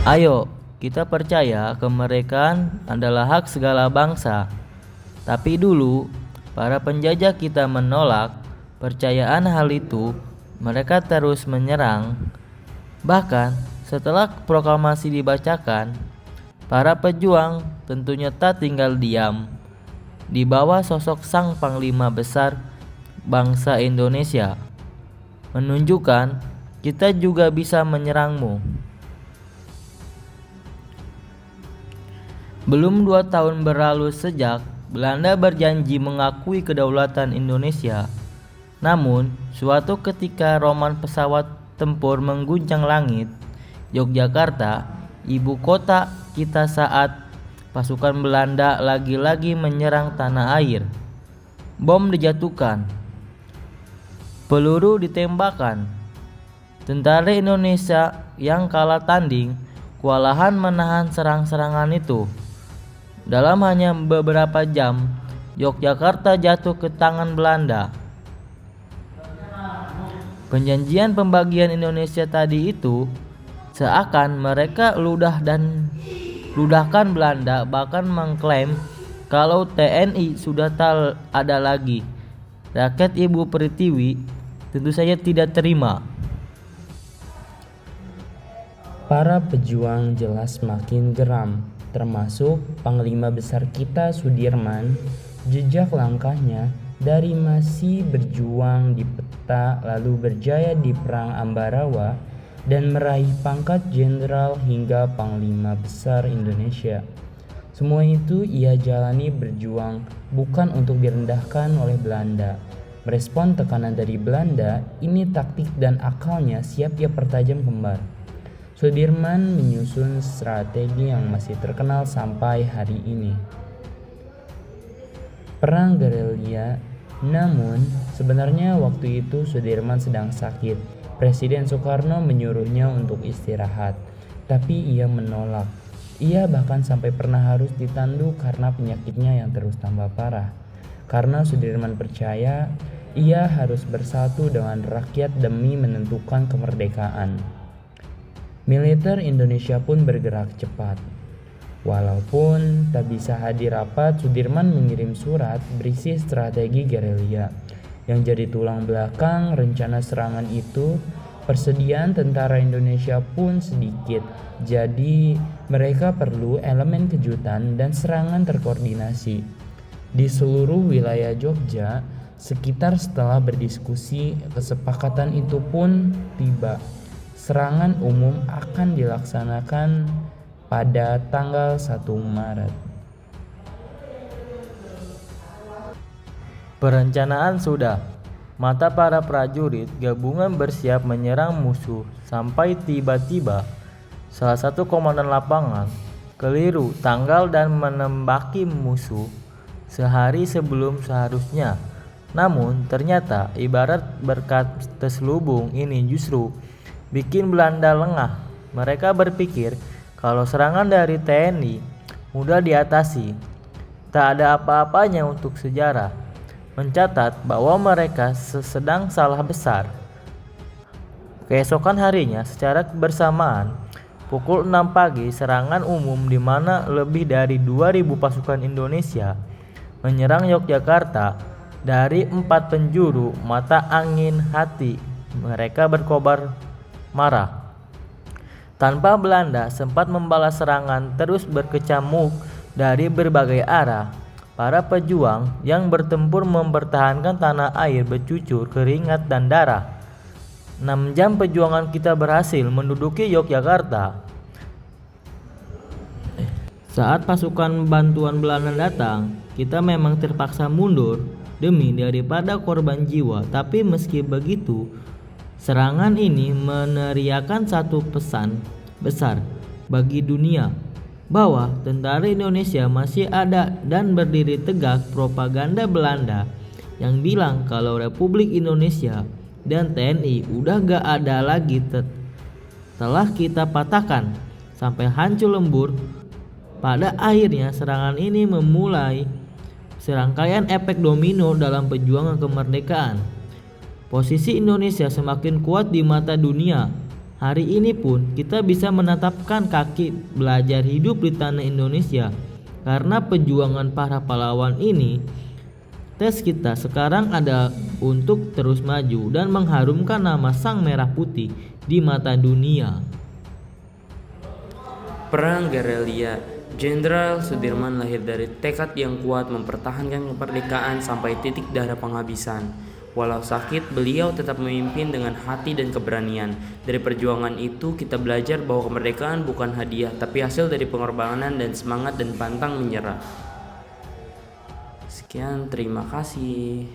Ayo, kita percaya kemerdekaan adalah hak segala bangsa. Tapi dulu, para penjajah kita menolak percayaan hal itu. Mereka terus menyerang. Bahkan setelah proklamasi dibacakan, para pejuang tentunya tak tinggal diam. Di bawah sosok sang panglima besar bangsa Indonesia, menunjukkan kita juga bisa menyerangmu. Belum 2 tahun berlalu sejak Belanda berjanji mengakui kedaulatan Indonesia. Namun, suatu ketika roman pesawat tempur mengguncang langit Yogyakarta, ibu kota kita saat pasukan Belanda lagi-lagi menyerang tanah air. Bom dijatuhkan, peluru ditembakkan. Tentara Indonesia yang kalah tanding kewalahan menahan serang-serangan itu. Dalam hanya beberapa jam, Yogyakarta jatuh ke tangan Belanda. Perjanjian pembagian Indonesia tadi itu seakan mereka ludahkan Belanda, bahkan mengklaim kalau TNI sudah tak ada lagi. Rakyat Ibu Pertiwi tentu saja tidak terima. Para pejuang jelas makin geram, termasuk Panglima Besar kita Sudirman. Jejak langkahnya dari masih berjuang di peta, lalu berjaya di Perang Ambarawa, dan meraih pangkat jenderal hingga Panglima Besar Indonesia. Semua itu ia jalani berjuang bukan untuk direndahkan oleh Belanda. Merespon tekanan dari Belanda, ini taktik dan akalnya siap ia pertajam kembar. Sudirman menyusun strategi yang masih terkenal sampai hari ini. Perang gerilya. Namun, sebenarnya waktu itu Sudirman sedang sakit. Presiden Soekarno menyuruhnya untuk istirahat, tapi ia menolak. Ia bahkan sampai pernah harus ditandu karena penyakitnya yang terus tambah parah. Karena Sudirman percaya ia harus bersatu dengan rakyat demi menentukan kemerdekaan. Militer Indonesia pun bergerak cepat. Walaupun tak bisa hadir rapat, Sudirman mengirim surat berisi strategi gerilya. Yang jadi tulang belakang rencana serangan itu, persediaan tentara Indonesia pun sedikit. Jadi mereka perlu elemen kejutan dan serangan terkoordinasi. Di seluruh wilayah Jogja, sekitar setelah berdiskusi, kesepakatan itu pun tiba. Serangan umum akan dilaksanakan pada tanggal 1 Maret. Perencanaan sudah. Mata para prajurit gabungan bersiap menyerang musuh sampai tiba-tiba salah satu komandan lapangan keliru tanggal dan menembaki musuh sehari sebelum seharusnya. Namun ternyata ibarat berkat terselubung ini justru bikin Belanda lengah. Mereka berpikir kalau serangan dari TNI mudah diatasi. Tak ada apa-apanya untuk sejarah mencatat bahwa mereka sedang salah besar. Keesokan harinya secara bersamaan pukul 6 pagi serangan umum di mana lebih dari 2.000 pasukan Indonesia menyerang Yogyakarta dari 4 penjuru mata angin hati. Mereka berkobar marah. Tanpa Belanda sempat membalas serangan terus berkecamuk dari berbagai arah. Para pejuang yang bertempur mempertahankan tanah air bercucur keringat dan darah. 6 jam perjuangan kita berhasil menduduki Yogyakarta. Saat pasukan bantuan Belanda datang, kita memang terpaksa mundur demi daripada korban jiwa. Tapi meski begitu, serangan ini meneriakan satu pesan besar bagi dunia, bahwa tentara Indonesia masih ada dan berdiri tegak. Propaganda Belanda yang bilang kalau Republik Indonesia dan TNI udah gak ada lagi telah kita patahkan sampai hancur lembur. Pada akhirnya serangan ini memulai serangkaian efek domino dalam perjuangan kemerdekaan. Posisi Indonesia semakin kuat di mata dunia. Hari ini pun kita bisa menetapkan kaki belajar hidup di tanah Indonesia. Karena perjuangan para pahlawan ini, tes kita sekarang ada untuk terus maju dan mengharumkan nama Sang Merah Putih di mata dunia. Perang gerilya. Jenderal Sudirman lahir dari tekad yang kuat mempertahankan kemerdekaan sampai titik darah penghabisan. Walau sakit, beliau tetap memimpin dengan hati dan keberanian. Dari perjuangan itu, kita belajar bahwa kemerdekaan bukan hadiah, tapi hasil dari pengorbanan dan semangat dan pantang menyerah. Sekian, terima kasih.